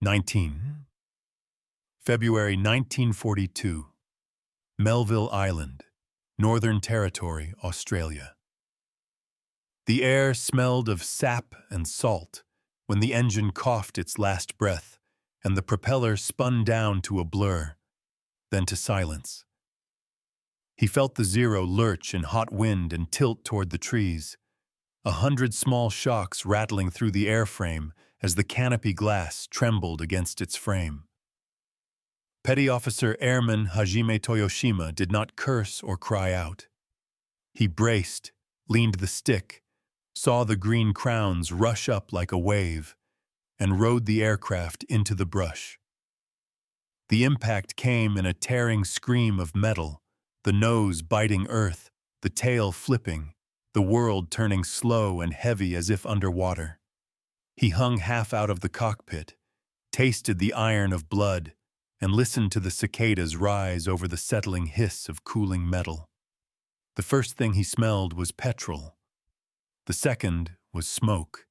19. February 1942. Melville Island, Northern Territory, Australia. The air smelled of sap and salt when the engine coughed its last breath and the propeller spun down to a blur, then to silence. He felt the Zero lurch in hot wind and tilt toward the trees, 100 small shocks rattling through the airframe as the canopy glass trembled against its frame. Petty Officer Airman Hajime Toyoshima did not curse or cry out. He braced, leaned the stick, saw the green crowns rush up like a wave, and rode the aircraft into the brush. The impact came in a tearing scream of metal, the nose biting earth, the tail flipping, the world turning slow and heavy as if underwater. He hung half out of the cockpit, tasted the iron of blood, and listened to the cicadas rise over the settling hiss of cooling metal. The first thing he smelled was petrol. The second was smoke.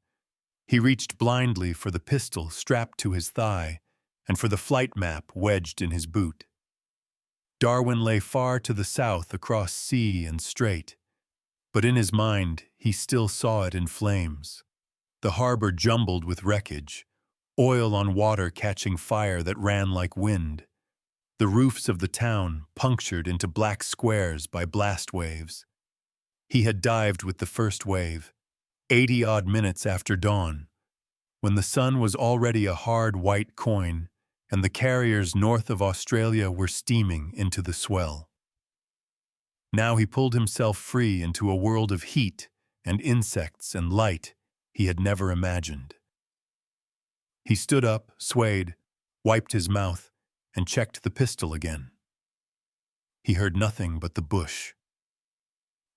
He reached blindly for the pistol strapped to his thigh and for the flight map wedged in his boot. Darwin lay far to the south across sea and strait, but in his mind he still saw it in flames. The harbor jumbled with wreckage, oil on water catching fire that ran like wind. The roofs of the town punctured into black squares by blast waves. He had dived with the first wave, 80-odd minutes after dawn, when the sun was already a hard white coin and the carriers north of Australia were steaming into the swell. Now he pulled himself free into a world of heat and insects and light he had never imagined. He stood up, swayed, wiped his mouth, and checked the pistol again. He heard nothing but the bush.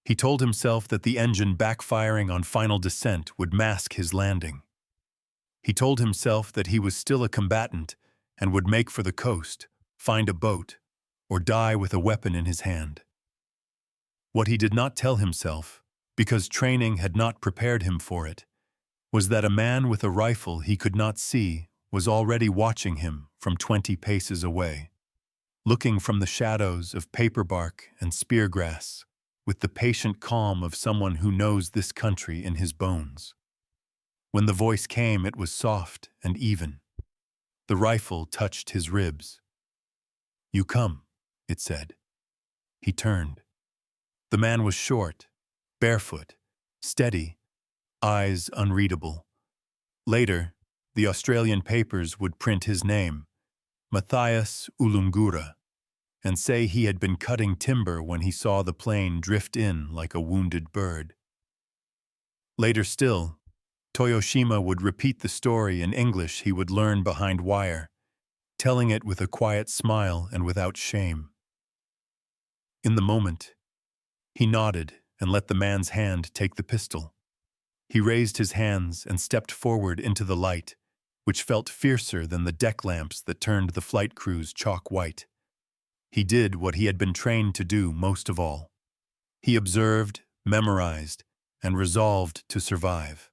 He told himself that the engine backfiring on final descent would mask his landing. He told himself that he was still a combatant and would make for the coast, find a boat, or die with a weapon in his hand. What he did not tell himself, because training had not prepared him for it, was that a man with a rifle he could not see was already watching him from 20 paces away, looking from the shadows of paperbark and speargrass with the patient calm of someone who knows this country in his bones. When the voice came, it was soft and even. The rifle touched his ribs. "You come," it said. He turned. The man was short, barefoot, steady, eyes unreadable. Later, the Australian papers would print his name, Matthias Ulungura, and say he had been cutting timber when he saw the plane drift in like a wounded bird. Later still, Toyoshima would repeat the story in English he would learn behind wire, telling it with a quiet smile and without shame. In the moment, he nodded and let the man's hand take the pistol. He raised his hands and stepped forward into the light, which felt fiercer than the deck lamps that turned the flight crews chalk white. He did what he had been trained to do most of all. He observed, memorized, and resolved to survive.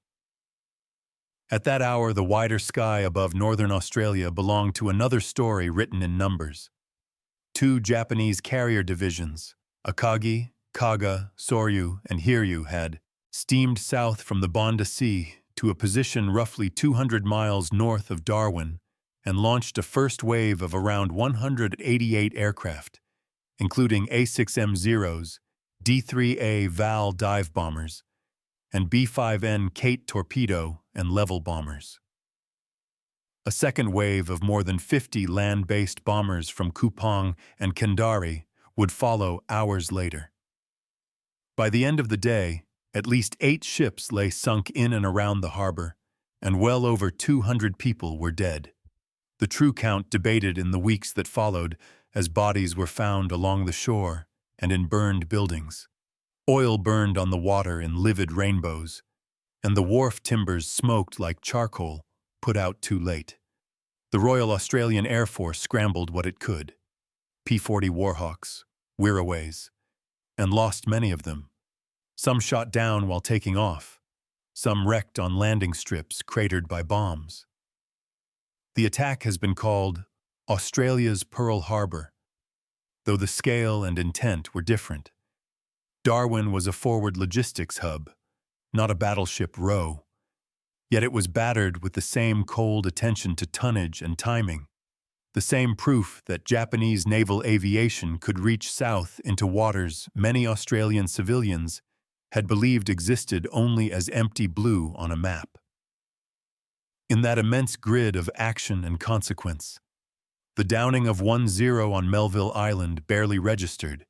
At that hour, the wider sky above northern Australia belonged to another story written in numbers. 2 Japanese carrier divisions, Akagi, Kaga, Soryu, and Hiryu had steamed south from the Banda Sea to a position roughly 200 miles north of Darwin and launched a first wave of around 188 aircraft, including A6M-0s, D-3A Val dive bombers, and B-5N Kate torpedo and level bombers. A second wave of more than 50 land-based bombers from Kupang and Kendari would follow hours later. By the end of the day, at least 8 ships lay sunk in and around the harbor, and well over 200 people were dead. The true count debated in the weeks that followed as bodies were found along the shore and in burned buildings. Oil burned on the water in livid rainbows, and the wharf timbers smoked like charcoal put out too late. The Royal Australian Air Force scrambled what it could, P-40 Warhawks, Wirraways, and lost many of them. Some shot down while taking off, some wrecked on landing strips cratered by bombs. The attack has been called Australia's Pearl Harbor, though the scale and intent were different. Darwin was a forward logistics hub, not a battleship row, yet it was battered with the same cold attention to tonnage and timing, the same proof that Japanese naval aviation could reach south into waters many Australian civilians had believed existed only as empty blue on a map. In that immense grid of action and consequence, the downing of 1-0 on Melville Island barely registered,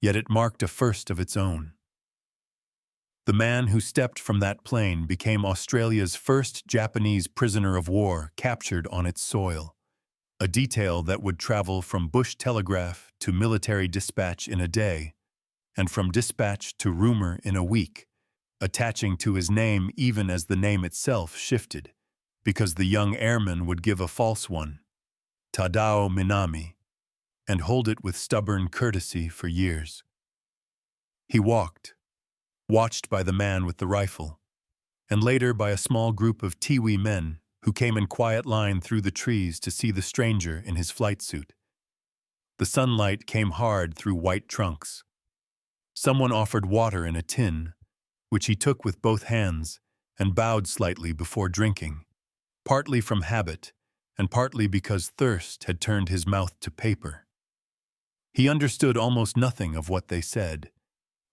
yet it marked a first of its own. The man who stepped from that plane became Australia's first Japanese prisoner of war captured on its soil, a detail that would travel from bush telegraph to military dispatch in a day, and from dispatch to rumor in a week, attaching to his name even as the name itself shifted, because the young airman would give a false one, Tadao Minami, and hold it with stubborn courtesy for years. He walked, watched by the man with the rifle, and later by a small group of Tiwi men who came in quiet line through the trees to see the stranger in his flight suit. The sunlight came hard through white trunks. Someone offered water in a tin, which he took with both hands and bowed slightly before drinking, partly from habit and partly because thirst had turned his mouth to paper. He understood almost nothing of what they said,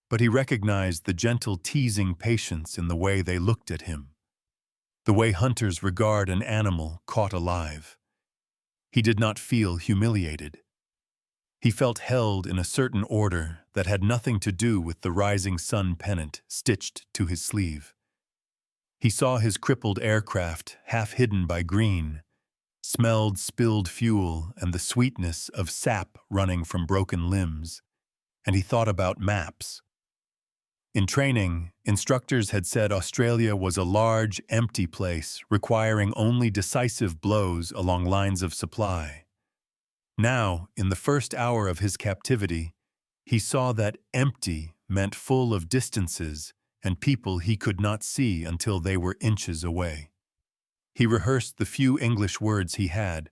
but he recognized the gentle teasing patience in the way they looked at him, the way hunters regard an animal caught alive. He did not feel humiliated. He felt held in a certain order that had nothing to do with the rising sun pennant stitched to his sleeve. He saw his crippled aircraft half hidden by green, smelled spilled fuel and the sweetness of sap running from broken limbs, and he thought about maps. In training, instructors had said Australia was a large, empty place requiring only decisive blows along lines of supply. Now, in the first hour of his captivity, he saw that empty meant full of distances and people he could not see until they were inches away. He rehearsed the few English words he had,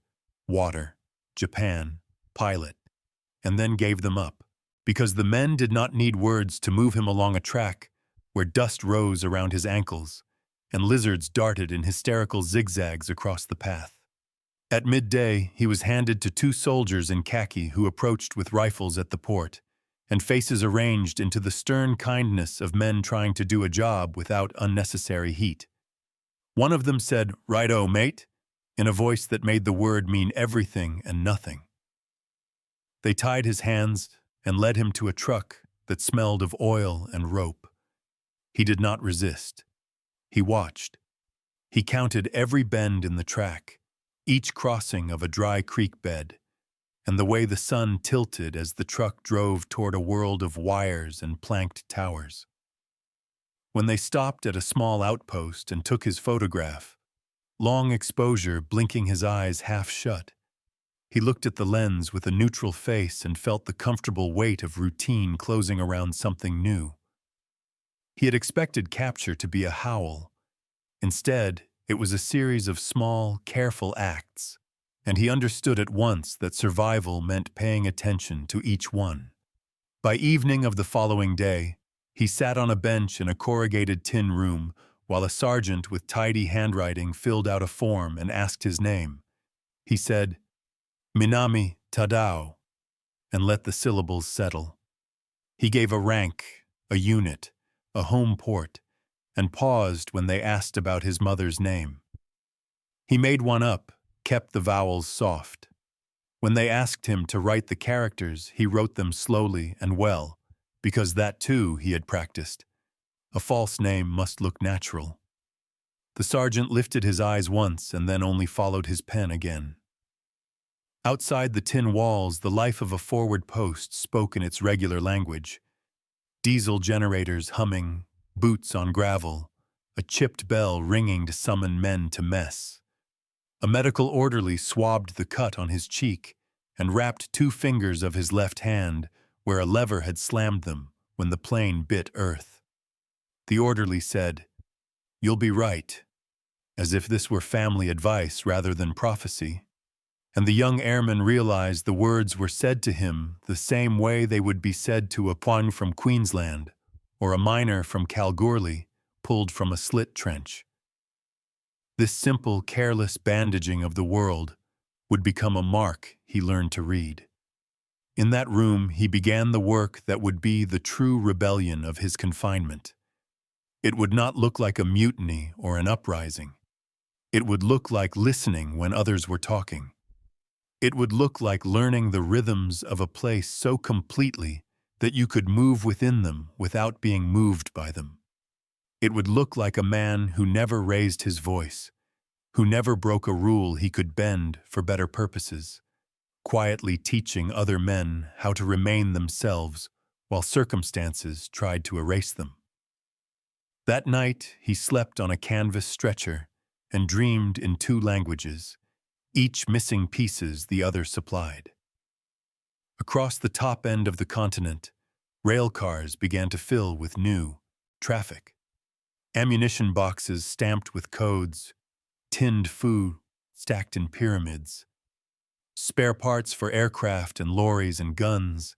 water, Japan, pilot, and then gave them up, because the men did not need words to move him along a track where dust rose around his ankles and lizards darted in hysterical zigzags across the path. At midday, he was handed to two soldiers in khaki who approached with rifles at the port, and faces arranged into the stern kindness of men trying to do a job without unnecessary heat. One of them said, "Righto, mate," in a voice that made the word mean everything and nothing. They tied his hands and led him to a truck that smelled of oil and rope. He did not resist. He watched. He counted every bend in the track, each crossing of a dry creek bed, and the way the sun tilted as the truck drove toward a world of wires and planked towers. When they stopped at a small outpost and took his photograph, long exposure blinking his eyes half shut, he looked at the lens with a neutral face and felt the comfortable weight of routine closing around something new. He had expected capture to be a howl. Instead, it was a series of small, careful acts, and he understood at once that survival meant paying attention to each one. By evening of the following day, he sat on a bench in a corrugated tin room while a sergeant with tidy handwriting filled out a form and asked his name. He said, "Minami Tadao," and let the syllables settle. He gave a rank, a unit, a home port, and paused when they asked about his mother's name. He made one up, kept the vowels soft. When they asked him to write the characters, he wrote them slowly and well, because that too he had practiced. A false name must look natural. The sergeant lifted his eyes once and then only followed his pen again. Outside the tin walls, the life of a forward post spoke in its regular language. Diesel generators humming, boots on gravel, a chipped bell ringing to summon men to mess. A medical orderly swabbed the cut on his cheek and wrapped 2 fingers of his left hand where a lever had slammed them when the plane bit earth. The orderly said, "You'll be right," as if this were family advice rather than prophecy. And the young airman realized the words were said to him the same way they would be said to a Pwan from Queensland or a miner from Kalgoorlie pulled from a slit trench. This simple, careless bandaging of the world would become a mark he learned to read. In that room, he began the work that would be the true rebellion of his confinement. It would not look like a mutiny or an uprising. It would look like listening when others were talking. It would look like learning the rhythms of a place so completely that you could move within them without being moved by them. It would look like a man who never raised his voice, who never broke a rule he could bend for better purposes, quietly teaching other men how to remain themselves while circumstances tried to erase them. That night, he slept on a canvas stretcher and dreamed in 2 languages, each missing pieces the other supplied. Across the top end of the continent, rail cars began to fill with new traffic. Ammunition boxes stamped with codes, tinned food stacked in pyramids, spare parts for aircraft and lorries and guns,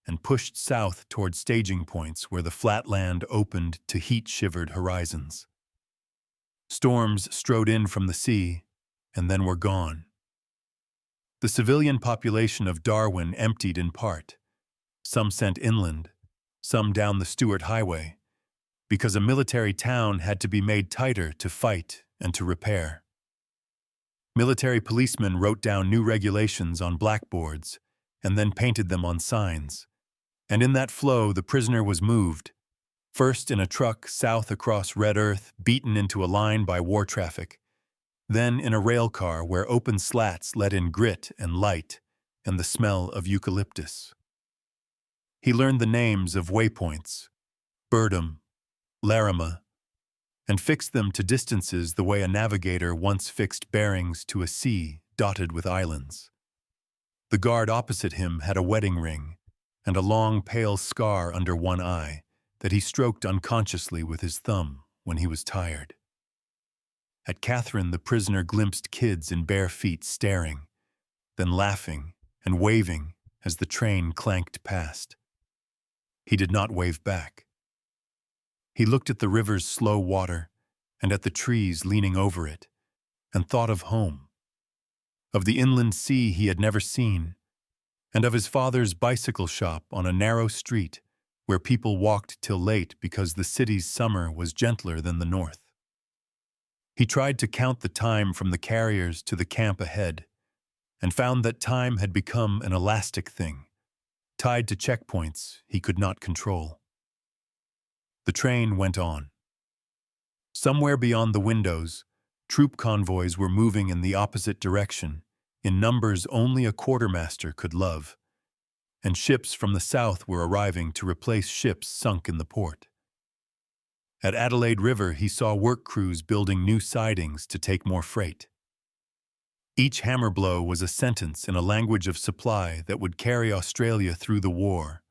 and pushed south toward staging points where the flat land opened to heat-shivered horizons. Storms strode in from the sea and then were gone. The civilian population of Darwin emptied in part, some sent inland, some down the Stuart Highway, because a military town had to be made tighter to fight and to repair. Military policemen wrote down new regulations on blackboards and then painted them on signs. And in that flow, the prisoner was moved, first in a truck south across red earth, beaten into a line by war traffic, then in a rail car where open slats let in grit and light and the smell of eucalyptus. He learned the names of waypoints, Birdham, Laramie, and fixed them to distances the way a navigator once fixed bearings to a sea dotted with islands. The guard opposite him had a wedding ring and a long pale scar under one eye that he stroked unconsciously with his thumb when he was tired. At Catherine, the prisoner glimpsed kids in bare feet staring, then laughing and waving as the train clanked past. He did not wave back. He looked at the river's slow water and at the trees leaning over it and thought of home, of the inland sea he had never seen, and of his father's bicycle shop on a narrow street where people walked till late because the city's summer was gentler than the north. He tried to count the time from the carriers to the camp ahead and found that time had become an elastic thing, tied to checkpoints he could not control. The train went on. Somewhere beyond the windows, troop convoys were moving in the opposite direction, in numbers only a quartermaster could love, and ships from the south were arriving to replace ships sunk in the port. At Adelaide River, he saw work crews building new sidings to take more freight. Each hammer blow was a sentence in a language of supply that would carry Australia through the war,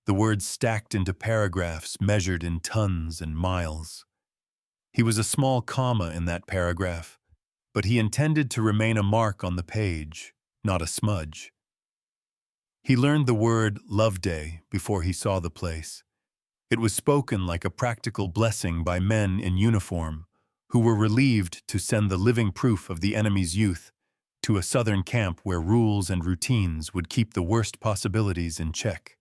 the words stacked into paragraphs measured in tons and miles. He was a small comma in that paragraph, but he intended to remain a mark on the page, not a smudge. He learned the word Loveday before he saw the place. It was spoken like a practical blessing by men in uniform who were relieved to send the living proof of the enemy's youth to a southern camp where rules and routines would keep the worst possibilities in check.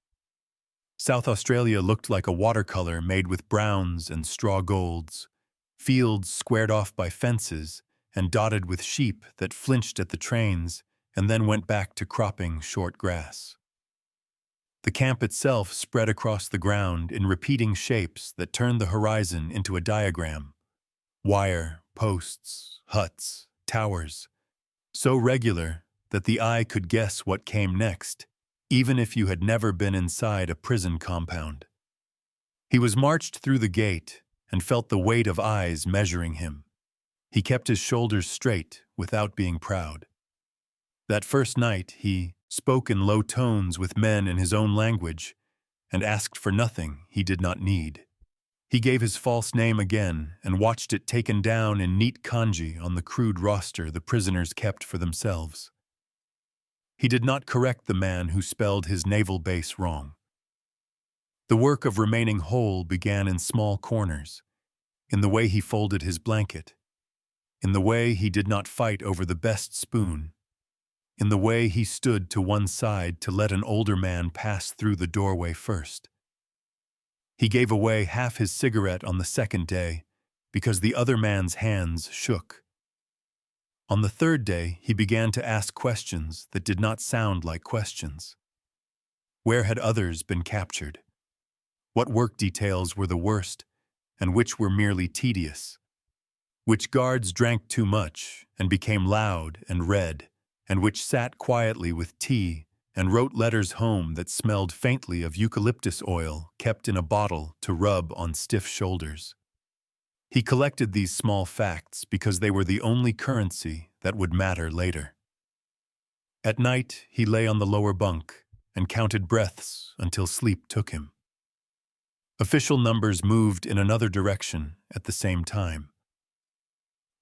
South Australia looked like a watercolor made with browns and straw golds, fields squared off by fences and dotted with sheep that flinched at the trains and then went back to cropping short grass. The camp itself spread across the ground in repeating shapes that turned the horizon into a diagram. Wire, posts, huts, towers, so regular that the eye could guess what came next, even if you had never been inside a prison compound. He was marched through the gate and felt the weight of eyes measuring him. He kept his shoulders straight without being proud. That first night, he spoke in low tones with men in his own language and asked for nothing he did not need. He gave his false name again and watched it taken down in neat kanji on the crude roster the prisoners kept for themselves. He did not correct the man who spelled his naval base wrong. The work of remaining whole began in small corners, in the way he folded his blanket, in the way he did not fight over the best spoon, in the way he stood to one side to let an older man pass through the doorway first. He gave away half his cigarette on the second day because the other man's hands shook. On the third day, he began to ask questions that did not sound like questions. Where had others been captured? What work details were the worst, and which were merely tedious? Which guards drank too much and became loud and red, and which sat quietly with tea and wrote letters home that smelled faintly of eucalyptus oil kept in a bottle to rub on stiff shoulders? He collected these small facts because they were the only currency that would matter later. At night, he lay on the lower bunk and counted breaths until sleep took him. Official numbers moved in another direction at the same time.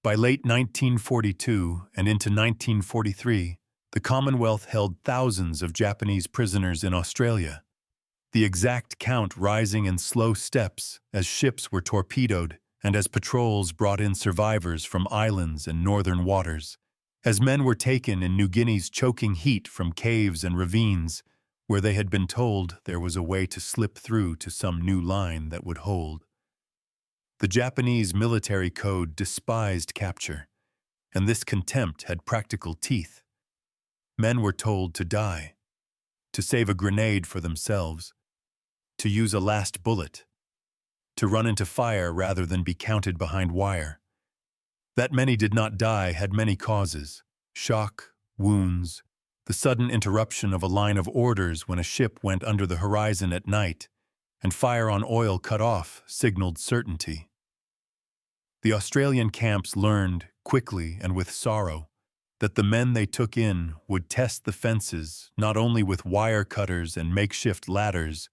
By late 1942 and into 1943, the Commonwealth held thousands of Japanese prisoners in Australia, the exact count rising in slow steps as ships were torpedoed and as patrols brought in survivors from islands and northern waters, as men were taken in New Guinea's choking heat from caves and ravines, where they had been told there was a way to slip through to some new line that would hold. The Japanese military code despised capture, and this contempt had practical teeth. Men were told to die, to save a grenade for themselves, to use a last bullet, to run into fire rather than be counted behind wire. That many did not die had many causes: shock, wounds, the sudden interruption of a line of orders when a ship went under the horizon at night, and fire on oil cut off signaled certainty. The Australian camps learned, quickly and with sorrow, that the men they took in would test the fences not only with wire cutters and makeshift ladders,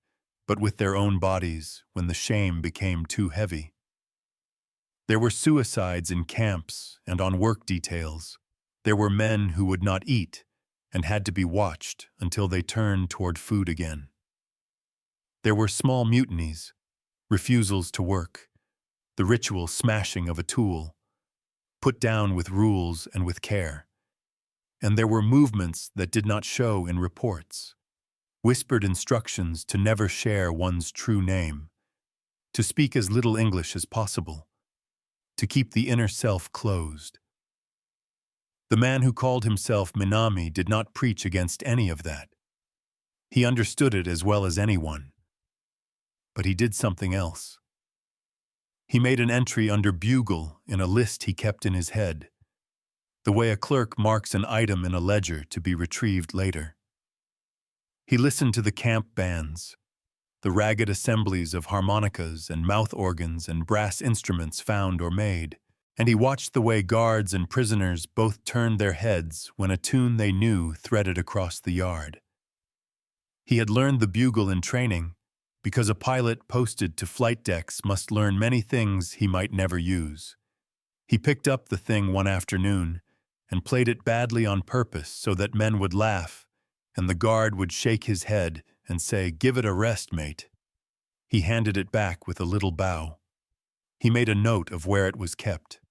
but with their own bodies when the shame became too heavy. There were suicides in camps and on work details. There were men who would not eat and had to be watched until they turned toward food again. There were small mutinies, refusals to work, the ritual smashing of a tool, put down with rules and with care. And there were movements that did not show in reports, whispered instructions to never share one's true name, to speak as little English as possible, to keep the inner self closed. The man who called himself Minami did not preach against any of that. He understood it as well as anyone. But he did something else. He made an entry under bugle in a list he kept in his head, the way a clerk marks an item in a ledger to be retrieved later. He listened to the camp bands, the ragged assemblies of harmonicas and mouth organs and brass instruments found or made, and he watched the way guards and prisoners both turned their heads when a tune they knew threaded across the yard. He had learned the bugle in training because a pilot posted to flight decks must learn many things he might never use. He picked up the thing one afternoon and played it badly on purpose so that men would laugh, and the guard would shake his head and say, "Give it a rest, mate." He handed it back with a little bow. He made a note of where it was kept.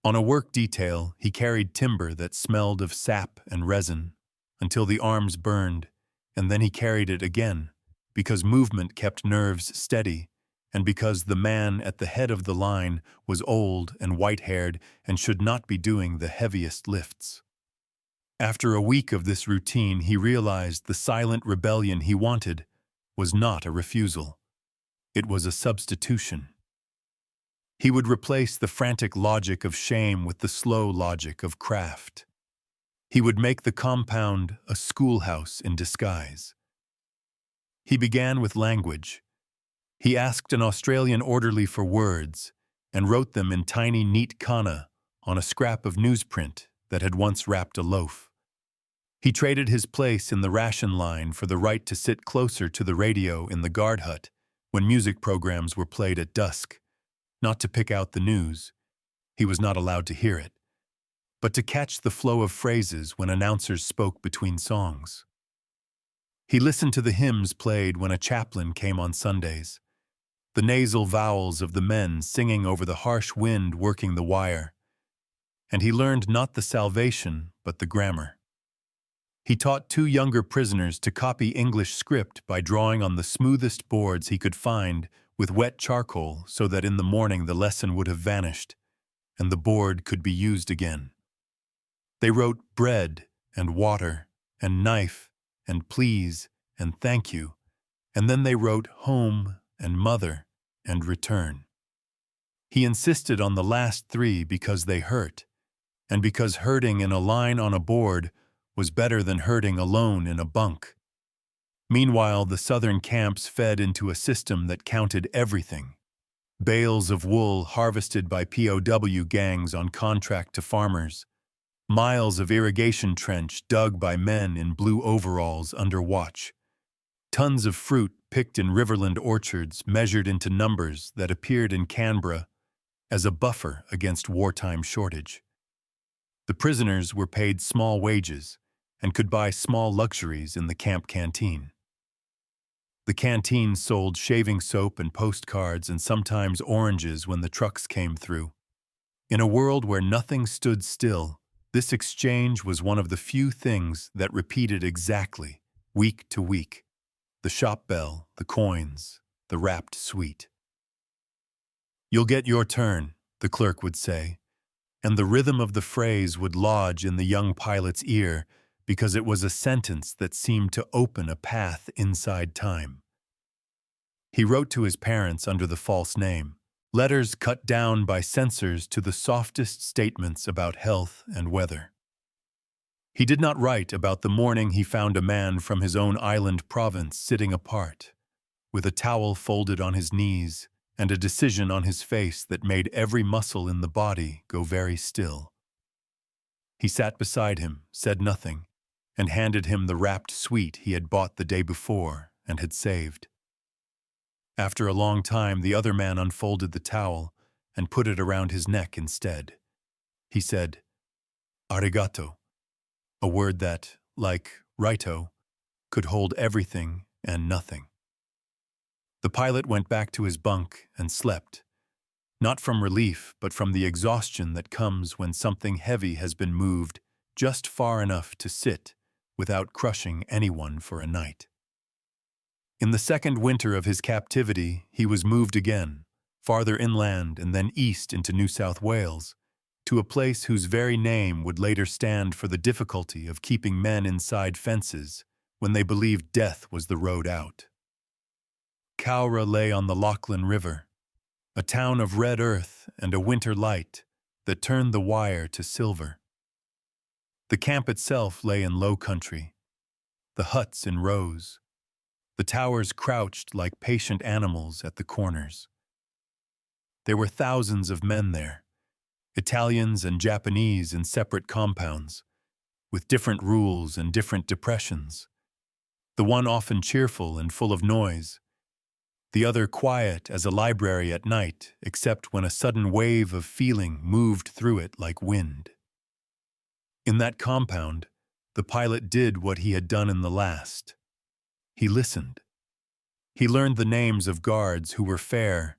On a work detail, he carried timber that smelled of sap and resin until the arms burned, and then he carried it again, because movement kept nerves steady, and because the man at the head of the line was old and white-haired and should not be doing the heaviest lifts. After a week of this routine, he realized the silent rebellion he wanted was not a refusal. It was a substitution. He would replace the frantic logic of shame with the slow logic of craft. He would make the compound a schoolhouse in disguise. He began with language. He asked an Australian orderly for words and wrote them in tiny, neat kana on a scrap of newsprint that had once wrapped a loaf. He traded his place in the ration line for the right to sit closer to the radio in the guard hut when music programs were played at dusk, not to pick out the news, he was not allowed to hear it, but to catch the flow of phrases when announcers spoke between songs. He listened to the hymns played when a chaplain came on Sundays, the nasal vowels of the men singing over the harsh wind working the wire, and he learned not the salvation but the grammar. He taught 2 younger prisoners to copy English script by drawing on the smoothest boards he could find with wet charcoal so that in the morning the lesson would have vanished and the board could be used again. They wrote bread and water and knife and please and thank you, and then they wrote home and mother and return. He insisted on the last 3 because they hurt, and because hurting in a line on a board was better than hurting alone in a bunk. Meanwhile, the southern camps fed into a system that counted everything. Bales of wool harvested by POW gangs on contract to farmers, miles of irrigation trench dug by men in blue overalls under watch, tons of fruit picked in Riverland orchards measured into numbers that appeared in Canberra as a buffer against wartime shortage. The prisoners were paid small wages and could buy small luxuries in the camp canteen. The canteen sold shaving soap and postcards and sometimes oranges when the trucks came through. In a world where nothing stood still, this exchange was one of the few things that repeated exactly, week to week. The shop bell, the coins, the wrapped sweet. "You'll get your turn," the clerk would say, and the rhythm of the phrase would lodge in the young pilot's ear because it was a sentence that seemed to open a path inside time. He wrote to his parents under the false name, letters cut down by censors to the softest statements about health and weather. He did not write about the morning he found a man from his own island province sitting apart, with a towel folded on his knees and a decision on his face that made every muscle in the body go very still. He sat beside him, said nothing, and handed him the wrapped sweet he had bought the day before and had saved. After a long time, the other man unfolded the towel and put it around his neck instead. He said, "Arigato," a word that, like righto, could hold everything and nothing. The pilot went back to his bunk and slept, not from relief but from the exhaustion that comes when something heavy has been moved just far enough to sit without crushing anyone for a night. In the second winter of his captivity, he was moved again, farther inland and then east into New South Wales, to a place whose very name would later stand for the difficulty of keeping men inside fences when they believed death was the road out. Cowra lay on the Lachlan River, a town of red earth and a winter light that turned the wire to silver. The camp itself lay in low country, the huts in rows, the towers crouched like patient animals at the corners. There were thousands of men there, Italians and Japanese in separate compounds, with different rules and different depressions, the one often cheerful and full of noise, the other quiet as a library at night, except when a sudden wave of feeling moved through it like wind. In that compound, the pilot did what he had done in the last. He listened. He learned the names of guards who were fair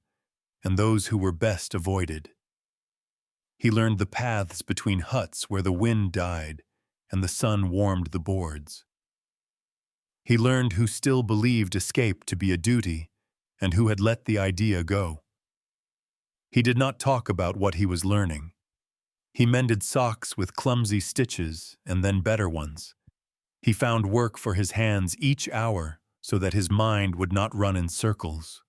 and those who were best avoided. He learned the paths between huts where the wind died and the sun warmed the boards. He learned who still believed escape to be a duty and who had let the idea go. He did not talk about what he was learning. He mended socks with clumsy stitches and then better ones. He found work for his hands each hour so that his mind would not run in circles.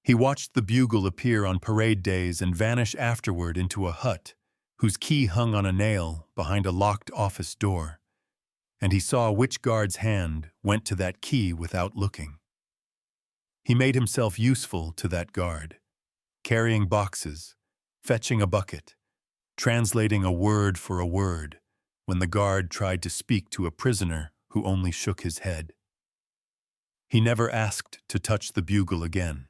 He watched the bugle appear on parade days and vanish afterward into a hut whose key hung on a nail behind a locked office door, and he saw which guard's hand went to that key without looking. He made himself useful to that guard, carrying boxes, fetching a bucket, translating a word for a word when the guard tried to speak to a prisoner who only shook his head. He never asked to touch the bugle again.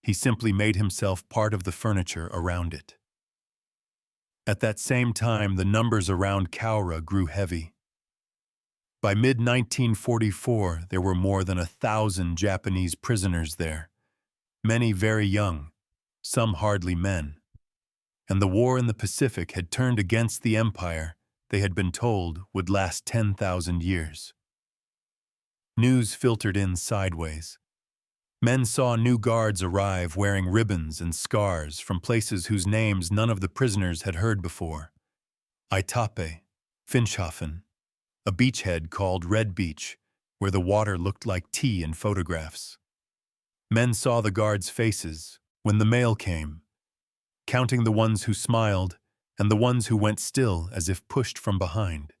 He simply made himself part of the furniture around it. At that same time, the numbers around Cowra grew heavy. By mid-1944, there were more than 1,000 Japanese prisoners there, many very young, some hardly men. And the war in the Pacific had turned against the empire they had been told would last 10,000 years. News filtered in sideways. Men saw new guards arrive wearing ribbons and scars from places whose names none of the prisoners had heard before. Aitape, Finschhafen, a beachhead called Red Beach, where the water looked like tea in photographs. Men saw the guards' faces when the mail came, counting the ones who smiled and the ones who went still as if pushed from behind.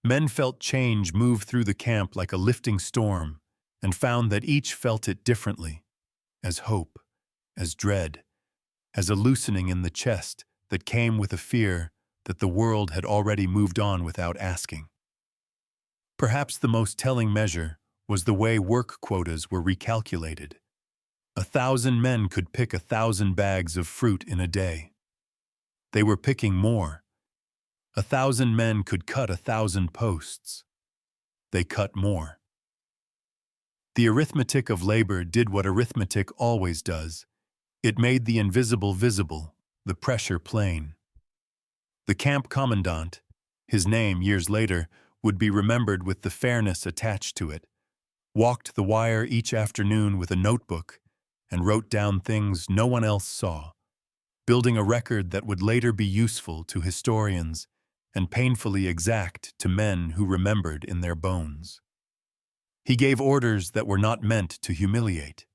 Men felt change move through the camp like a lifting storm and found that each felt it differently, as hope, as dread, as a loosening in the chest that came with a fear that the world had already moved on without asking. Perhaps the most telling measure was the way work quotas were recalculated. 1,000 men could pick 1,000 bags of fruit in a day. They were picking more. 1,000 men could cut 1,000 posts. They cut more. The arithmetic of labor did what arithmetic always does. It made the invisible visible, the pressure plain. The camp commandant, his name years later would be remembered with the fairness attached to it, walked the wire each afternoon with a notebook and wrote down things no one else saw, building a record that would later be useful to historians and painfully exact to men who remembered in their bones. He gave orders that were not meant to humiliate.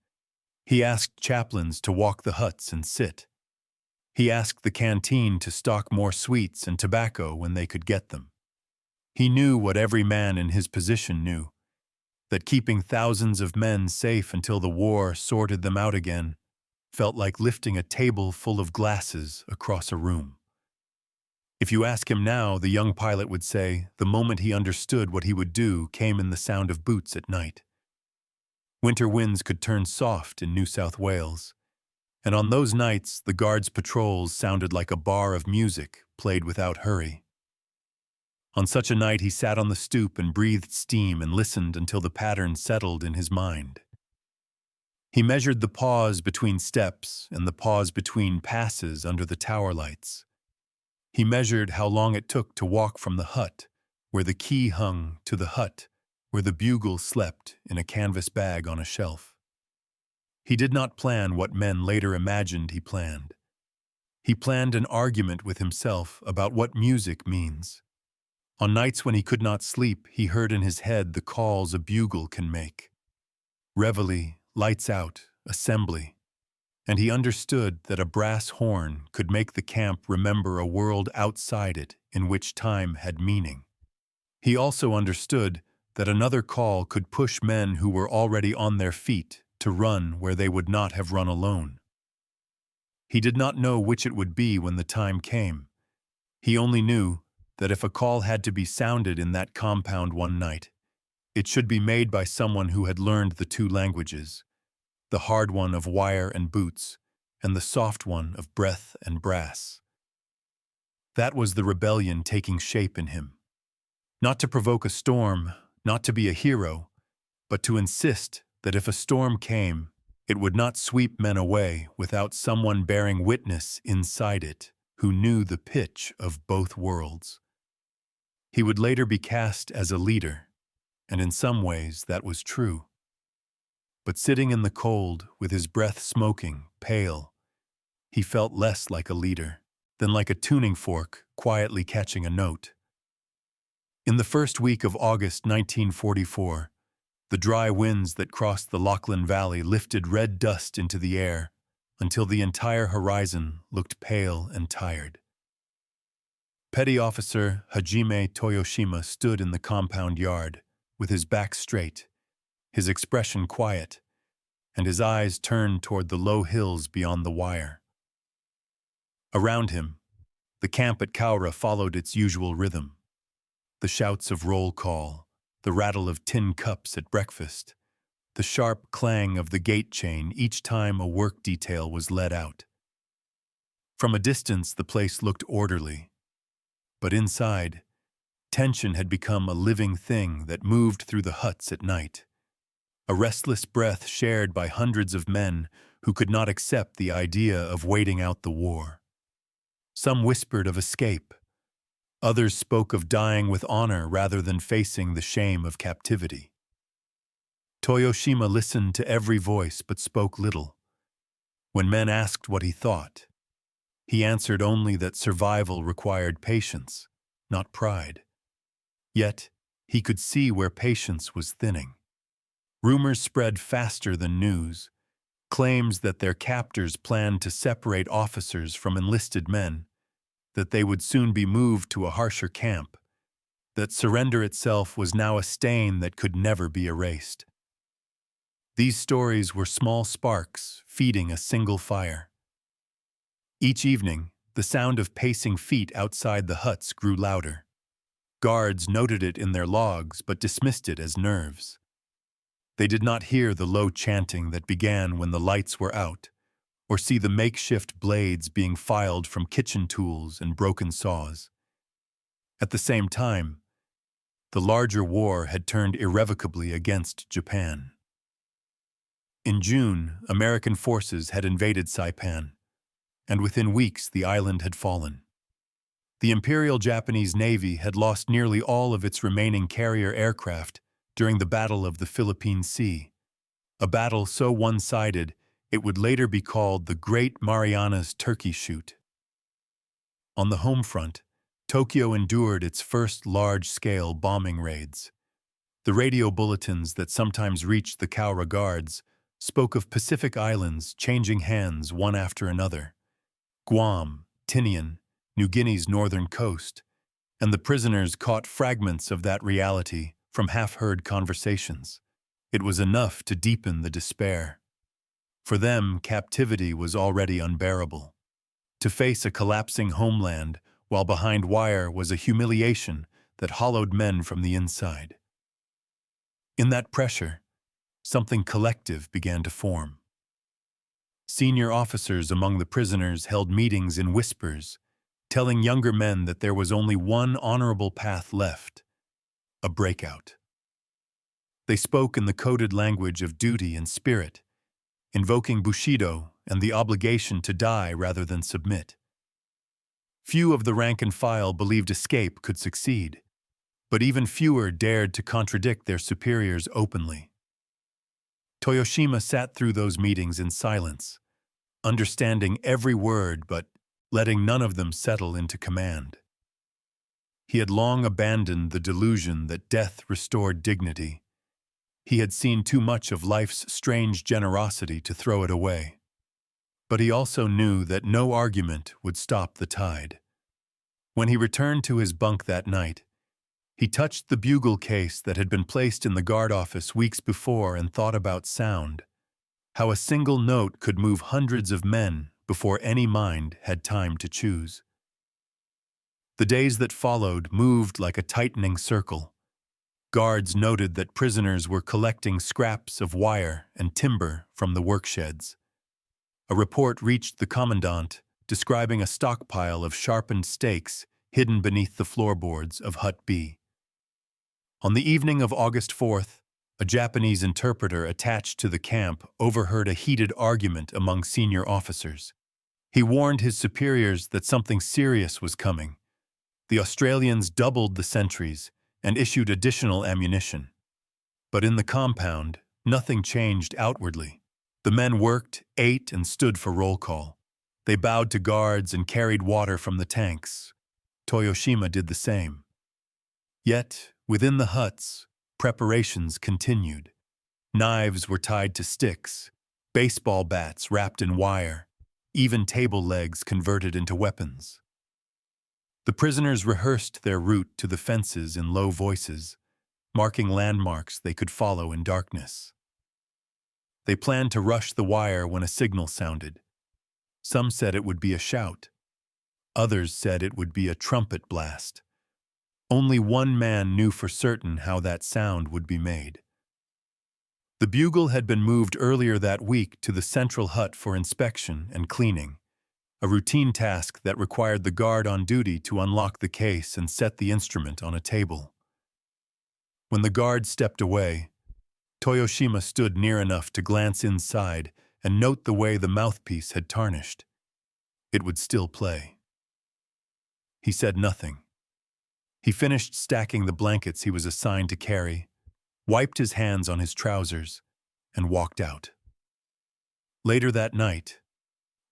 He asked chaplains to walk the huts and sit. He asked the canteen to stock more sweets and tobacco when they could get them. He knew what every man in his position knew, that keeping thousands of men safe until the war sorted them out again felt like lifting a table full of glasses across a room. If you ask him now, the young pilot would say the moment he understood what he would do came in the sound of boots at night. Winter winds could turn soft in New South Wales, and on those nights the guards' patrols sounded like a bar of music played without hurry. On such a night he sat on the stoop and breathed steam and listened until the pattern settled in his mind. He measured the pause between steps and the pause between passes under the tower lights. He measured how long it took to walk from the hut, where the key hung, to the hut, where the bugle slept in a canvas bag on a shelf. He did not plan what men later imagined he planned. He planned an argument with himself about what music means. On nights when he could not sleep, he heard in his head the calls a bugle can make. Reveille, lights out, assembly. And he understood that a brass horn could make the camp remember a world outside it in which time had meaning. He also understood that another call could push men who were already on their feet to run where they would not have run alone. He did not know which it would be when the time came. He only knew that if a call had to be sounded in that compound one night, it should be made by someone who had learned the two languages, the hard one of wire and boots, and the soft one of breath and brass. That was the rebellion taking shape in him. Not to provoke a storm, not to be a hero, but to insist that if a storm came, it would not sweep men away without someone bearing witness inside it who knew the pitch of both worlds. He would later be cast as a leader, and in some ways that was true. But sitting in the cold, with his breath smoking, pale, he felt less like a leader than like a tuning fork quietly catching a note. In the first week of August 1944, the dry winds that crossed the Lachlan Valley lifted red dust into the air until the entire horizon looked pale and tired. Petty Officer Hajime Toyoshima stood in the compound yard, with his back straight, his expression quiet, and his eyes turned toward the low hills beyond the wire. Around him, the camp at Cowra followed its usual rhythm. The shouts of roll call, the rattle of tin cups at breakfast, the sharp clang of the gate chain each time a work detail was let out. From a distance, the place looked orderly, but inside, tension had become a living thing that moved through the huts at night, a restless breath shared by hundreds of men who could not accept the idea of waiting out the war. Some whispered of escape. Others spoke of dying with honor rather than facing the shame of captivity. Toyoshima listened to every voice but spoke little. When men asked what he thought, he answered only that survival required patience, not pride. Yet, he could see where patience was thinning. Rumors spread faster than news, claims that their captors planned to separate officers from enlisted men, that they would soon be moved to a harsher camp, that surrender itself was now a stain that could never be erased. These stories were small sparks feeding a single fire. Each evening, the sound of pacing feet outside the huts grew louder. Guards noted it in their logs but dismissed it as nerves. They did not hear the low chanting that began when the lights were out, or see the makeshift blades being filed from kitchen tools and broken saws. At the same time, the larger war had turned irrevocably against Japan. In June, American forces had invaded Saipan, and within weeks the island had fallen. The Imperial Japanese Navy had lost nearly all of its remaining carrier aircraft during the Battle of the Philippine Sea, a battle so one-sided it would later be called the Great Marianas Turkey Shoot. On the home front, Tokyo endured its first large-scale bombing raids. The radio bulletins that sometimes reached the Cowra Guards spoke of Pacific islands changing hands one after another. Guam, Tinian, New Guinea's northern coast, and the prisoners caught fragments of that reality from half-heard conversations. It was enough to deepen the despair. For them, captivity was already unbearable. To face a collapsing homeland while behind wire was a humiliation that hollowed men from the inside. In that pressure, something collective began to form. Senior officers among the prisoners held meetings in whispers, telling younger men that there was only one honorable path left: a breakout. They spoke in the coded language of duty and spirit, invoking Bushido and the obligation to die rather than submit. Few of the rank and file believed escape could succeed, but even fewer dared to contradict their superiors openly. Toyoshima sat through those meetings in silence, understanding every word but letting none of them settle into command. He had long abandoned the delusion that death restored dignity. He had seen too much of life's strange generosity to throw it away. But he also knew that no argument would stop the tide. When he returned to his bunk that night, he touched the bugle case that had been placed in the guard office weeks before and thought about sound, how a single note could move hundreds of men before any mind had time to choose. The days that followed moved like a tightening circle. Guards noted that prisoners were collecting scraps of wire and timber from the worksheds. A report reached the commandant describing a stockpile of sharpened stakes hidden beneath the floorboards of Hut B. On the evening of August 4th, a Japanese interpreter attached to the camp overheard a heated argument among senior officers. He warned his superiors that something serious was coming. The Australians doubled the sentries and issued additional ammunition. But in the compound, nothing changed outwardly. The men worked, ate, and stood for roll call. They bowed to guards and carried water from the tanks. Toyoshima did the same. Yet, within the huts, preparations continued. Knives were tied to sticks, baseball bats wrapped in wire, even table legs converted into weapons. The prisoners rehearsed their route to the fences in low voices, marking landmarks they could follow in darkness. They planned to rush the wire when a signal sounded. Some said it would be a shout. Others said it would be a trumpet blast. Only one man knew for certain how that sound would be made. The bugle had been moved earlier that week to the central hut for inspection and cleaning, a routine task that required the guard on duty to unlock the case and set the instrument on a table. When the guard stepped away, Toyoshima stood near enough to glance inside and note the way the mouthpiece had tarnished. It would still play. He said nothing. He finished stacking the blankets he was assigned to carry, wiped his hands on his trousers, and walked out. Later that night,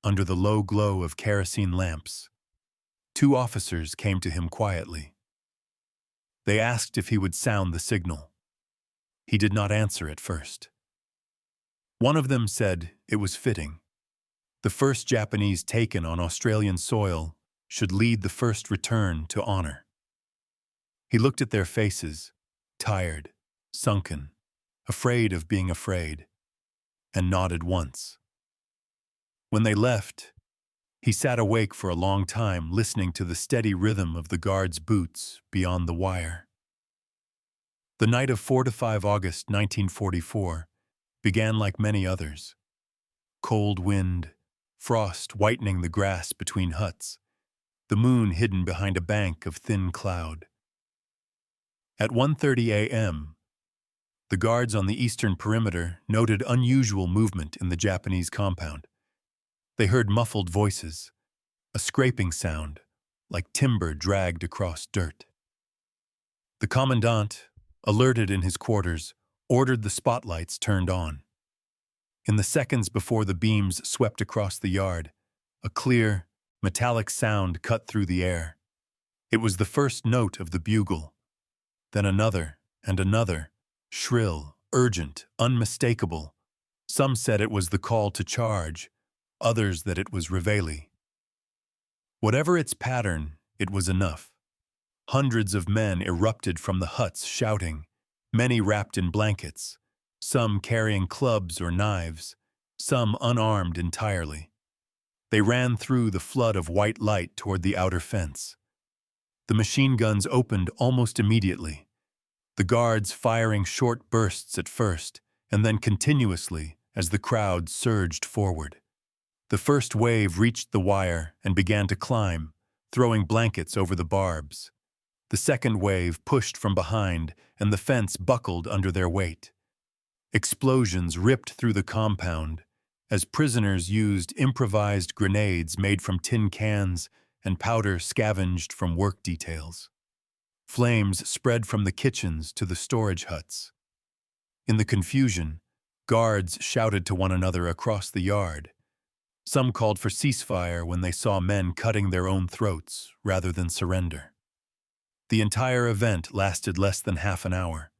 under the low glow of kerosene lamps, 2 officers came to him quietly. They asked if he would sound the signal. He did not answer at first. One of them said it was fitting. The first Japanese taken on Australian soil should lead the first return to honor. He looked at their faces, tired, sunken, afraid of being afraid, and nodded once. When they left, he sat awake for a long time listening to the steady rhythm of the guards' boots beyond the wire. The night of 4 to 5 August 1944 began like many others. Cold wind, frost whitening the grass between huts, the moon hidden behind a bank of thin cloud. At 1:30 a.m., the guards on the eastern perimeter noted unusual movement in the Japanese compound. They heard muffled voices, a scraping sound, like timber dragged across dirt. The commandant, alerted in his quarters, ordered the spotlights turned on. In the seconds before the beams swept across the yard, a clear, metallic sound cut through the air. It was the first note of the bugle. Then another and another, shrill, urgent, unmistakable. Some said it was the call to charge, others that it was reveille. Whatever its pattern, it was enough. Hundreds of men erupted from the huts shouting, many wrapped in blankets, some carrying clubs or knives, some unarmed entirely. They ran through the flood of white light toward the outer fence. The machine guns opened almost immediately, the guards firing short bursts at first, and then continuously as the crowd surged forward. The first wave reached the wire and began to climb, throwing blankets over the barbs. The second wave pushed from behind, and the fence buckled under their weight. Explosions ripped through the compound as prisoners used improvised grenades made from tin cans and powder scavenged from work details. Flames spread from the kitchens to the storage huts. In the confusion, guards shouted to one another across the yard. Some called for ceasefire when they saw men cutting their own throats rather than surrender. The entire event lasted less than half an hour.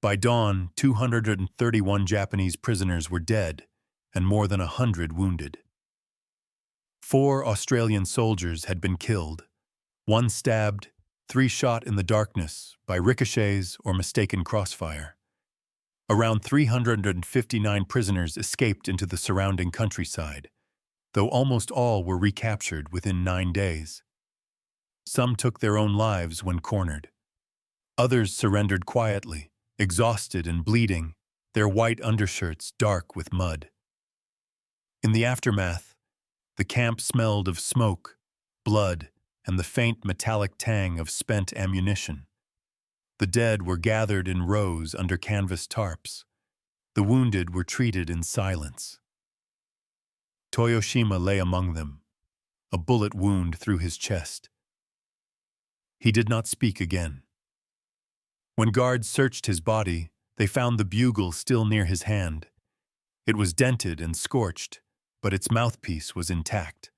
By dawn, 231 Japanese prisoners were dead and more than 100 wounded. 4 Australian soldiers had been killed, 1 stabbed, 3 shot in the darkness by ricochets or mistaken crossfire. Around 359 prisoners escaped into the surrounding countryside, though almost all were recaptured within 9 days. Some took their own lives when cornered. Others surrendered quietly, exhausted and bleeding, their white undershirts dark with mud. In the aftermath, the camp smelled of smoke, blood, and the faint metallic tang of spent ammunition. The dead were gathered in rows under canvas tarps. The wounded were treated in silence. Toyoshima lay among them, a bullet wound through his chest. He did not speak again. When guards searched his body, they found the bugle still near his hand. It was dented and scorched, but its mouthpiece was intact.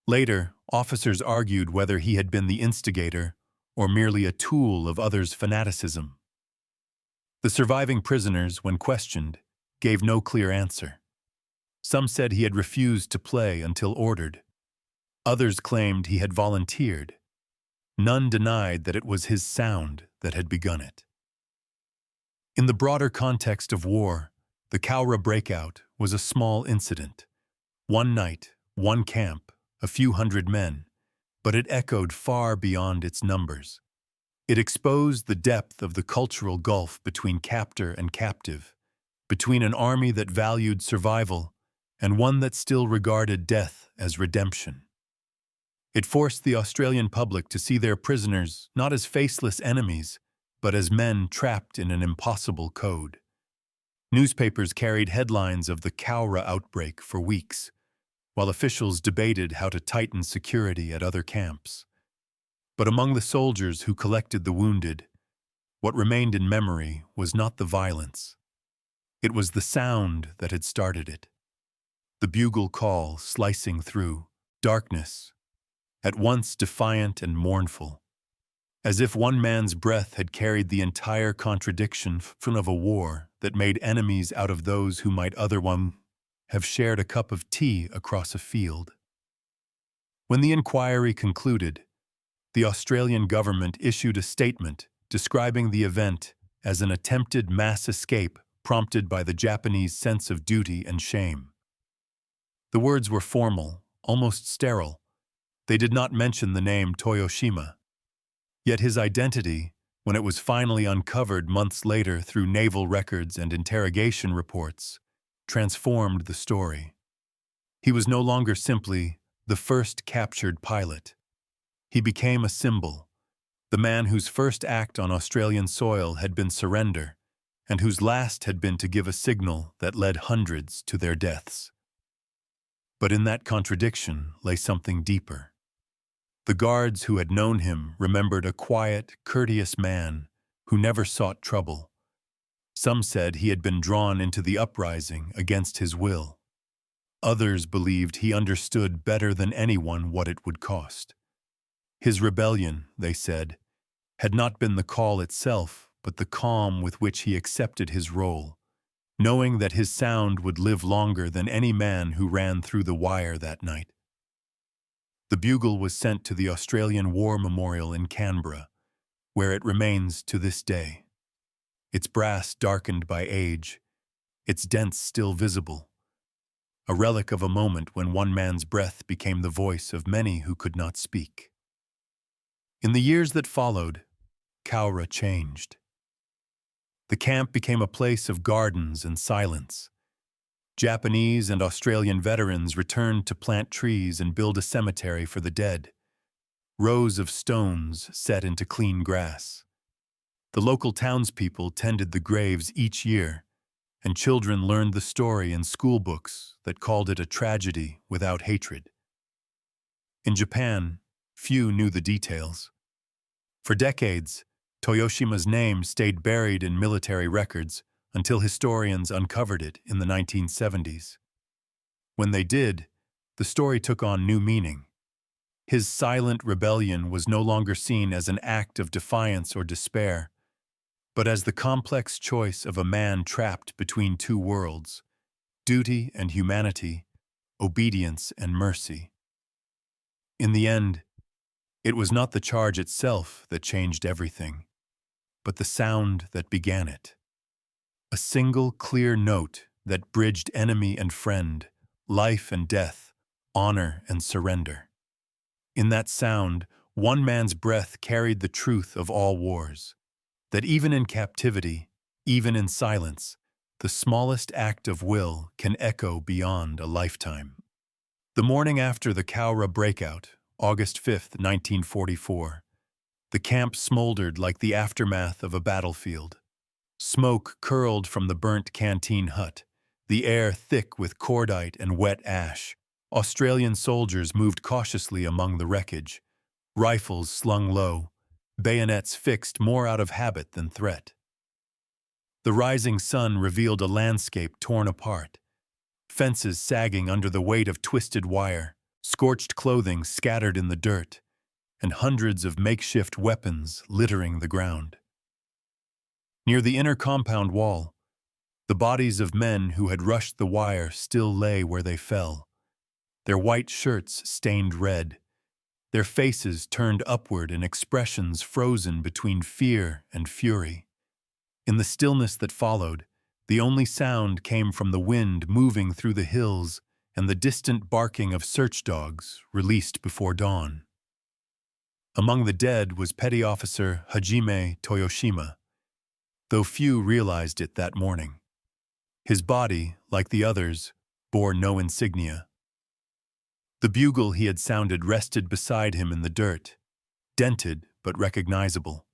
Later, officers argued whether he had been the instigator or merely a tool of others' fanaticism. The surviving prisoners, when questioned, gave no clear answer. Some said he had refused to play until ordered. Others claimed he had volunteered. None denied that it was his sound that had begun it. In the broader context of war, the Cowra breakout was a small incident. One night, one camp, a few hundred men, but it echoed far beyond its numbers. It exposed the depth of the cultural gulf between captor and captive, between an army that valued survival and one that still regarded death as redemption. It forced the Australian public to see their prisoners not as faceless enemies, but as men trapped in an impossible code. Newspapers carried headlines of the Cowra outbreak for weeks, while officials debated how to tighten security at other camps. But among the soldiers who collected the wounded, what remained in memory was not the violence. It was the sound that had started it. The bugle call slicing through darkness, at once defiant and mournful, as if one man's breath had carried the entire contradiction of a war that made enemies out of those who might otherwise have shared a cup of tea across a field. When the inquiry concluded, the Australian government issued a statement describing the event as an attempted mass escape prompted by the Japanese sense of duty and shame. The words were formal, almost sterile. They did not mention the name Toyoshima. Yet his identity, when it was finally uncovered months later through naval records and interrogation reports, transformed the story. He was no longer simply the first captured pilot. He became a symbol, the man whose first act on Australian soil had been surrender, and whose last had been to give a signal that led hundreds to their deaths. But in that contradiction lay something deeper. The guards who had known him remembered a quiet, courteous man who never sought trouble. Some said he had been drawn into the uprising against his will. Others believed he understood better than anyone what it would cost. His rebellion, they said, had not been the call itself, but the calm with which he accepted his role, knowing that his sound would live longer than any man who ran through the wire that night. The bugle was sent to the Australian War Memorial in Canberra, where it remains to this day. Its brass darkened by age, its dents still visible, a relic of a moment when one man's breath became the voice of many who could not speak. In the years that followed, Cowra changed. The camp became a place of gardens and silence. Japanese and Australian veterans returned to plant trees and build a cemetery for the dead, rows of stones set into clean grass. The local townspeople tended the graves each year, and children learned the story in school books that called it a tragedy without hatred. In Japan, few knew the details. For decades, Toyoshima's name stayed buried in military records until historians uncovered it in the 1970s. When they did, the story took on new meaning. His silent rebellion was no longer seen as an act of defiance or despair, but as the complex choice of a man trapped between two worlds, duty and humanity, obedience and mercy. In the end, it was not the charge itself that changed everything, but the sound that began it. A single clear note that bridged enemy and friend, life and death, honor and surrender. In that sound, one man's breath carried the truth of all wars, that even in captivity, even in silence, the smallest act of will can echo beyond a lifetime. The morning after the Cowra breakout, August 5, 1944, the camp smoldered like the aftermath of a battlefield. Smoke curled from the burnt canteen hut, the air thick with cordite and wet ash. Australian soldiers moved cautiously among the wreckage, rifles slung low, bayonets fixed more out of habit than threat. The rising sun revealed a landscape torn apart, fences sagging under the weight of twisted wire, scorched clothing scattered in the dirt, and hundreds of makeshift weapons littering the ground. Near the inner compound wall, the bodies of men who had rushed the wire still lay where they fell, their white shirts stained red, their faces turned upward in expressions frozen between fear and fury. In the stillness that followed, the only sound came from the wind moving through the hills and the distant barking of search dogs released before dawn. Among the dead was Petty Officer Hajime Toyoshima, though few realized it that morning. His body, like the others, bore no insignia. The bugle he had sounded rested beside him in the dirt, dented but recognizable.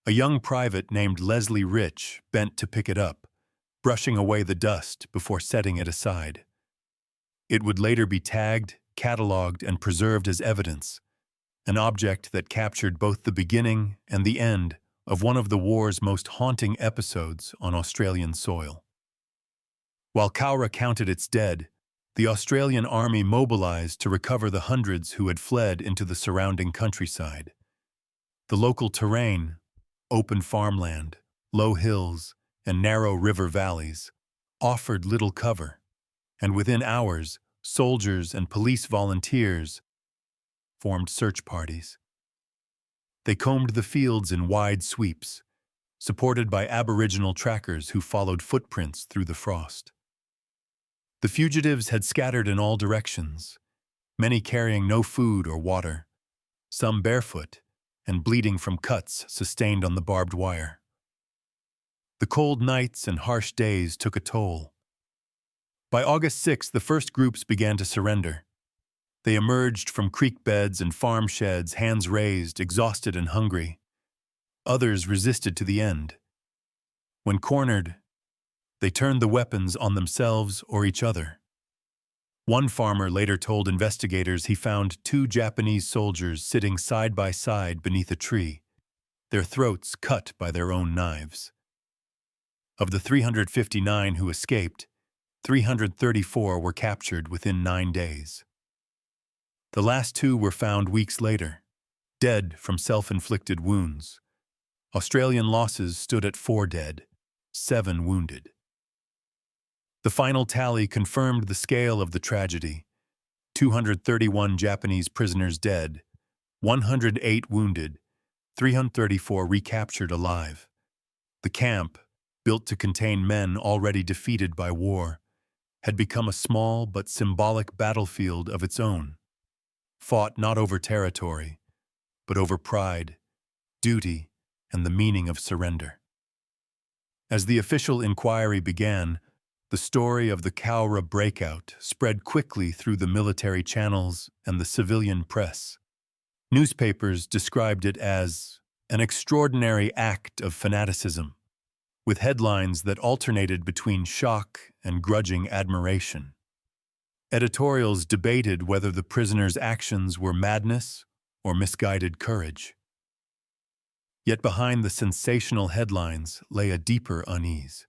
A young private named Leslie Rich bent to pick it up, brushing away the dust before setting it aside. It would later be tagged, catalogued, and preserved as evidence, an object that captured both the beginning and the end of one of the war's most haunting episodes on Australian soil. While Cowra counted its dead, the Australian Army mobilized to recover the hundreds who had fled into the surrounding countryside. The local terrain, open farmland, low hills, and narrow river valleys, offered little cover, and within hours, soldiers and police volunteers formed search parties. They combed the fields in wide sweeps, supported by Aboriginal trackers who followed footprints through the frost. The fugitives had scattered in all directions, many carrying no food or water, some barefoot and bleeding from cuts sustained on the barbed wire. The cold nights and harsh days took a toll. By August 6, the first groups began to surrender. They emerged from creek beds and farm sheds, hands raised, exhausted and hungry. Others resisted to the end. When cornered, they turned the weapons on themselves or each other. One farmer later told investigators he found 2 Japanese soldiers sitting side by side beneath a tree, their throats cut by their own knives. Of the 359 who escaped, 334 were captured within 9 days. The last 2 were found weeks later, dead from self-inflicted wounds. Australian losses stood at 4 dead, 7 wounded. The final tally confirmed the scale of the tragedy: 231 Japanese prisoners dead, 108 wounded, 334 recaptured alive. The camp, built to contain men already defeated by war, had become a small but symbolic battlefield of its own, fought not over territory, but over pride, duty, and the meaning of surrender. As the official inquiry began, the story of the Cowra breakout spread quickly through the military channels and the civilian press. Newspapers described it as an extraordinary act of fanaticism, with headlines that alternated between shock and grudging admiration. Editorials debated whether the prisoners' actions were madness or misguided courage. Yet behind the sensational headlines lay a deeper unease.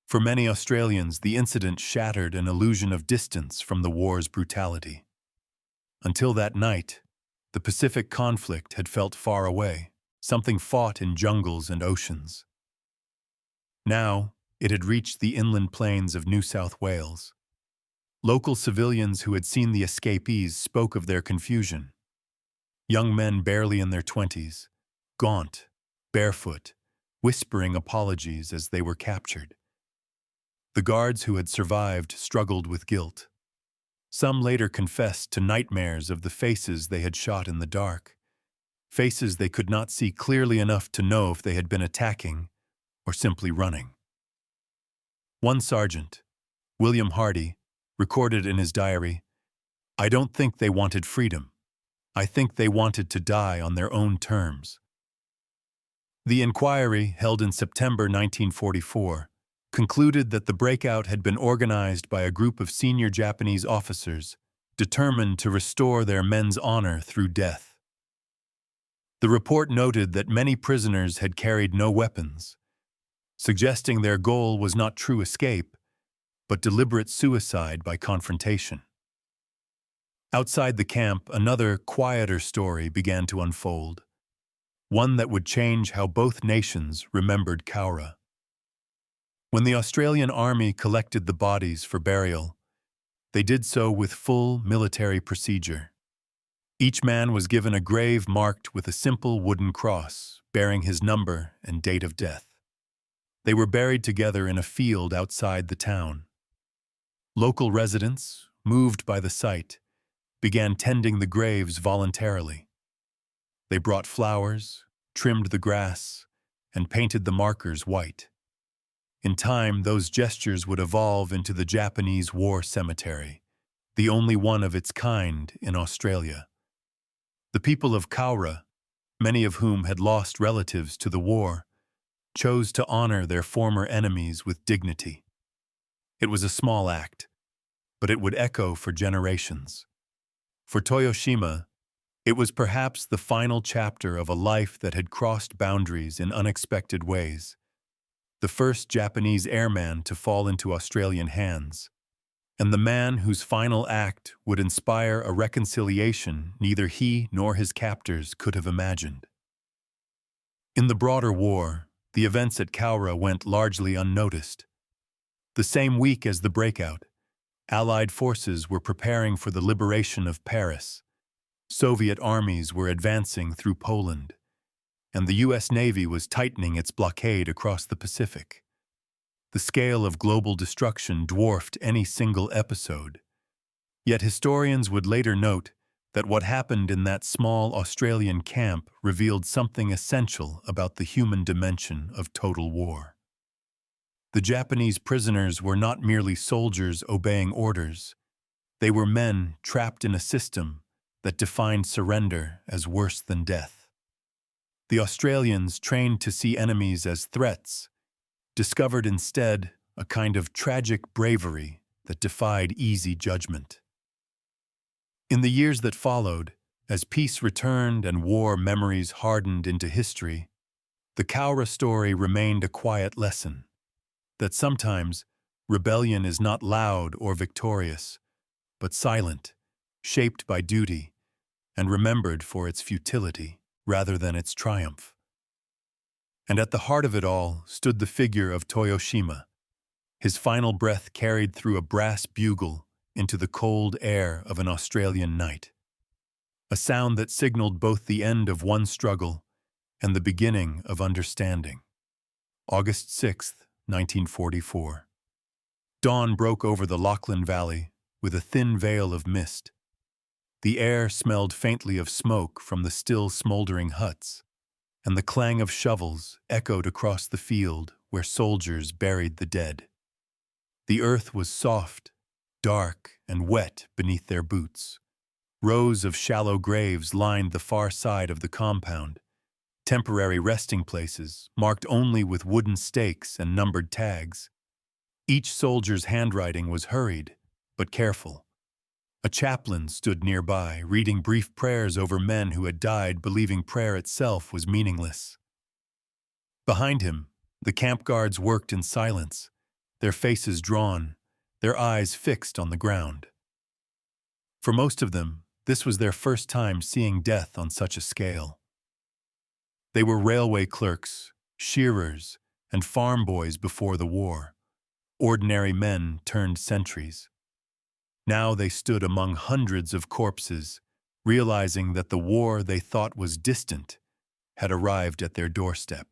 For many Australians, the incident shattered an illusion of distance from the war's brutality. Until that night, the Pacific conflict had felt far away, something fought in jungles and oceans. Now, it had reached the inland plains of New South Wales. Local civilians who had seen the escapees spoke of their confusion. Young men barely in their 20s, gaunt, barefoot, whispering apologies as they were captured. The guards who had survived struggled with guilt. Some later confessed to nightmares of the faces they had shot in the dark, faces they could not see clearly enough to know if they had been attacking or simply running. One sergeant, William Hardy, recorded in his diary, "I don't think they wanted freedom. I think they wanted to die on their own terms." The inquiry, held in September 1944, concluded that the breakout had been organized by a group of senior Japanese officers determined to restore their men's honor through death. The report noted that many prisoners had carried no weapons, suggesting their goal was not true escape, but deliberate suicide by confrontation. Outside the camp, another, quieter story began to unfold, one that would change how both nations remembered Cowra. When the Australian Army collected the bodies for burial, they did so with full military procedure. Each man was given a grave marked with a simple wooden cross, bearing his number and date of death. They were buried together in a field outside the town. Local residents, moved by the sight, began tending the graves voluntarily, They brought flowers, trimmed the grass, and painted the markers white. In time, those gestures would evolve into the Japanese War Cemetery, the only one of its kind in Australia. The people of Cowra, many of whom had lost relatives to the war, chose to honor their former enemies with dignity. It was a small act, but it would echo for generations. For Toyoshima, it was perhaps the final chapter of a life that had crossed boundaries in unexpected ways. The first Japanese airman to fall into Australian hands, and the man whose final act would inspire a reconciliation neither he nor his captors could have imagined. In the broader war, the events at Cowra went largely unnoticed. The same week as the breakout, Allied forces were preparing for the liberation of Paris. Soviet armies were advancing through Poland, and the U.S. Navy was tightening its blockade across the Pacific. The scale of global destruction dwarfed any single episode. Yet historians would later note that what happened in that small Australian camp revealed something essential about the human dimension of total war. The Japanese prisoners were not merely soldiers obeying orders. They were men trapped in a system that defined surrender as worse than death. The Australians, trained to see enemies as threats, discovered instead a kind of tragic bravery that defied easy judgment. In the years that followed, as peace returned and war memories hardened into history, the Cowra story remained a quiet lesson that sometimes rebellion is not loud or victorious, but silent, shaped by duty, and remembered for its futility rather than its triumph. And at the heart of it all stood the figure of Toyoshima, his final breath carried through a brass bugle into the cold air of an Australian night, a sound that signaled both the end of one struggle and the beginning of understanding. August 6th, 1944. Dawn broke over the Lachlan Valley with a thin veil of mist. The air smelled faintly of smoke from the still smoldering huts, and the clang of shovels echoed across the field where soldiers buried the dead. The earth was soft, dark, and wet beneath their boots. Rows of shallow graves lined the far side of the compound, temporary resting places marked only with wooden stakes and numbered tags. Each soldier's handwriting was hurried, but careful. A chaplain stood nearby, reading brief prayers over men who had died, believing prayer itself was meaningless. Behind him, the camp guards worked in silence, their faces drawn, their eyes fixed on the ground. For most of them, this was their first time seeing death on such a scale. They were railway clerks, shearers, and farm boys before the war, ordinary men turned sentries. Now they stood among hundreds of corpses, realizing that the war they thought was distant had arrived at their doorstep.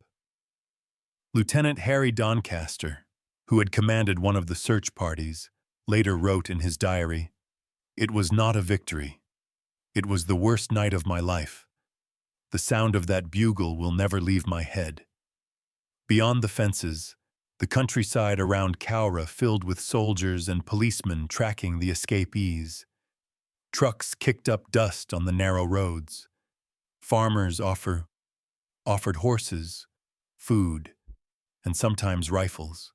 Lieutenant Harry Doncaster, who had commanded one of the search parties, later wrote in his diary, "It was not a victory. It was the worst night of my life. The sound of that bugle will never leave my head." Beyond the fences, the countryside around Cowra filled with soldiers and policemen tracking the escapees. Trucks kicked up dust on the narrow roads. Farmers offered horses, food, and sometimes rifles.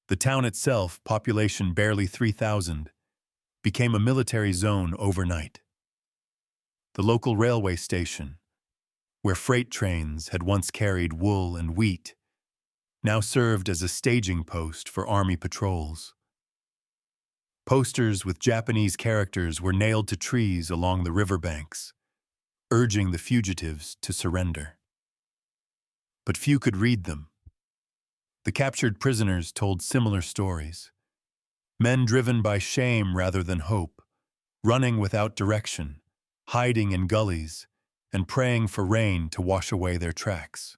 The town itself, population barely 3,000, became a military zone overnight. The local railway station, where freight trains had once carried wool and wheat, now served as a staging post for army patrols. Posters with Japanese characters were nailed to trees along the riverbanks, urging the fugitives to surrender. But few could read them. The captured prisoners told similar stories. Men driven by shame rather than hope, running without direction, hiding in gullies, and praying for rain to wash away their tracks.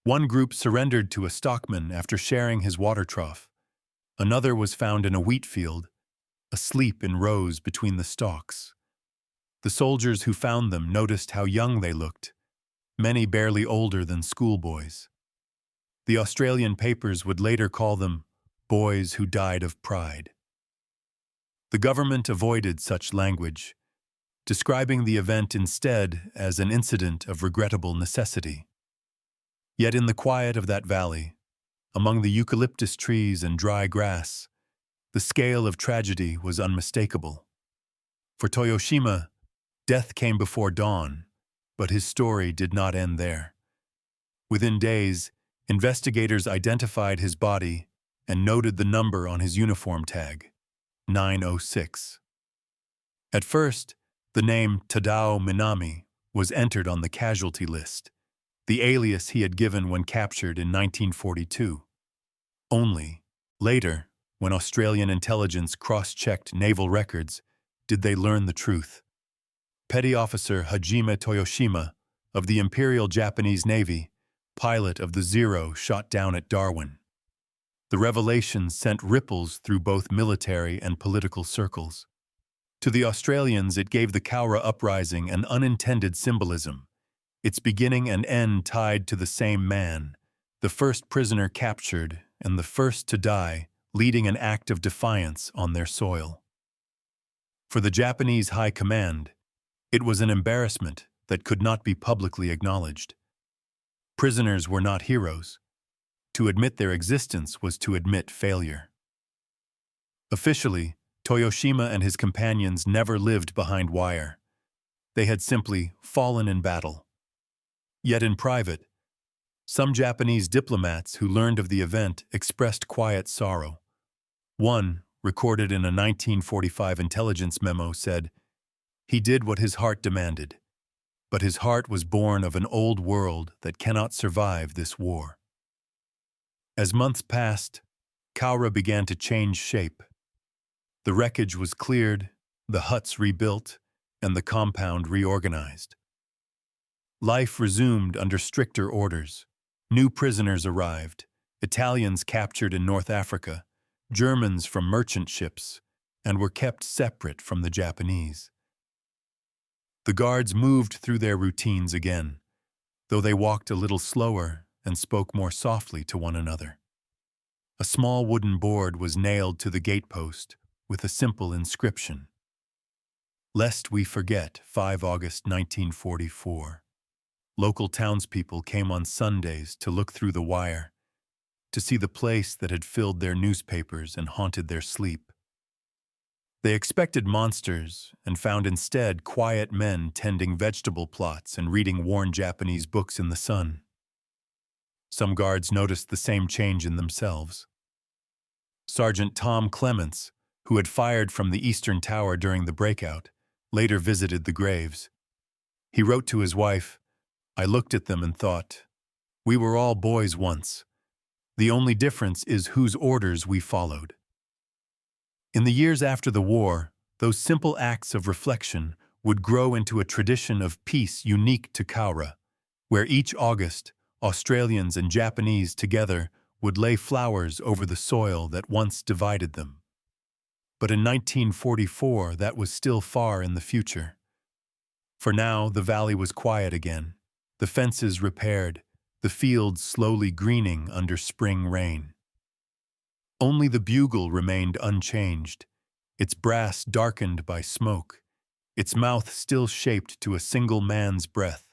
One group surrendered to a stockman after sharing his water trough. Another was found in a wheat field, asleep in rows between the stalks. The soldiers who found them noticed how young they looked, many barely older than schoolboys. The Australian papers would later call them boys who died of pride. The government avoided such language, describing the event instead as an incident of regrettable necessity. Yet in the quiet of that valley, among the eucalyptus trees and dry grass, the scale of tragedy was unmistakable. For Toyoshima, death came before dawn, but his story did not end there. Within days, investigators identified his body and noted the number on his uniform tag, 906. At first, the name Tadao Minami was entered on the casualty list, the alias he had given when captured in 1942. Only, later, when Australian intelligence cross-checked naval records, did they learn the truth. Petty Officer Hajime Toyoshima of the Imperial Japanese Navy, pilot of the Zero shot down at Darwin. The revelation sent ripples through both military and political circles. To the Australians, it gave the Cowra uprising an unintended symbolism, its beginning and end tied to the same man, the first prisoner captured and the first to die, leading an act of defiance on their soil. For the Japanese High Command, it was an embarrassment that could not be publicly acknowledged. Prisoners were not heroes. To admit their existence was to admit failure. Officially, Toyoshima and his companions never lived behind wire. They had simply fallen in battle. Yet in private, some Japanese diplomats who learned of the event expressed quiet sorrow. One, recorded in a 1945 intelligence memo, said, "He did what his heart demanded, but his heart was born of an old world that cannot survive this war." As months passed, Cowra began to change shape. The wreckage was cleared, the huts rebuilt, and the compound reorganized. Life resumed under stricter orders. New prisoners arrived, Italians captured in North Africa, Germans from merchant ships, and were kept separate from the Japanese. The guards moved through their routines again, though they walked a little slower and spoke more softly to one another. A small wooden board was nailed to the gatepost with a simple inscription, "Lest we forget 5 August 1944. Local townspeople came on Sundays to look through the wire, to see the place that had filled their newspapers and haunted their sleep. They expected monsters and found instead quiet men tending vegetable plots and reading worn Japanese books in the sun. Some guards noticed the same change in themselves. Sergeant Tom Clements, who had fired from the eastern tower during the breakout, later visited the graves. He wrote to his wife, "I looked at them and thought, we were all boys once. The only difference is whose orders we followed." In the years after the war, those simple acts of reflection would grow into a tradition of peace unique to Cowra, where each August, Australians and Japanese together would lay flowers over the soil that once divided them. But in 1944, that was still far in the future. For now, the valley was quiet again, the fences repaired, the fields slowly greening under spring rain. Only the bugle remained unchanged, its brass darkened by smoke, its mouth still shaped to a single man's breath,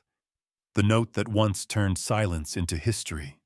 the note that once turned silence into history.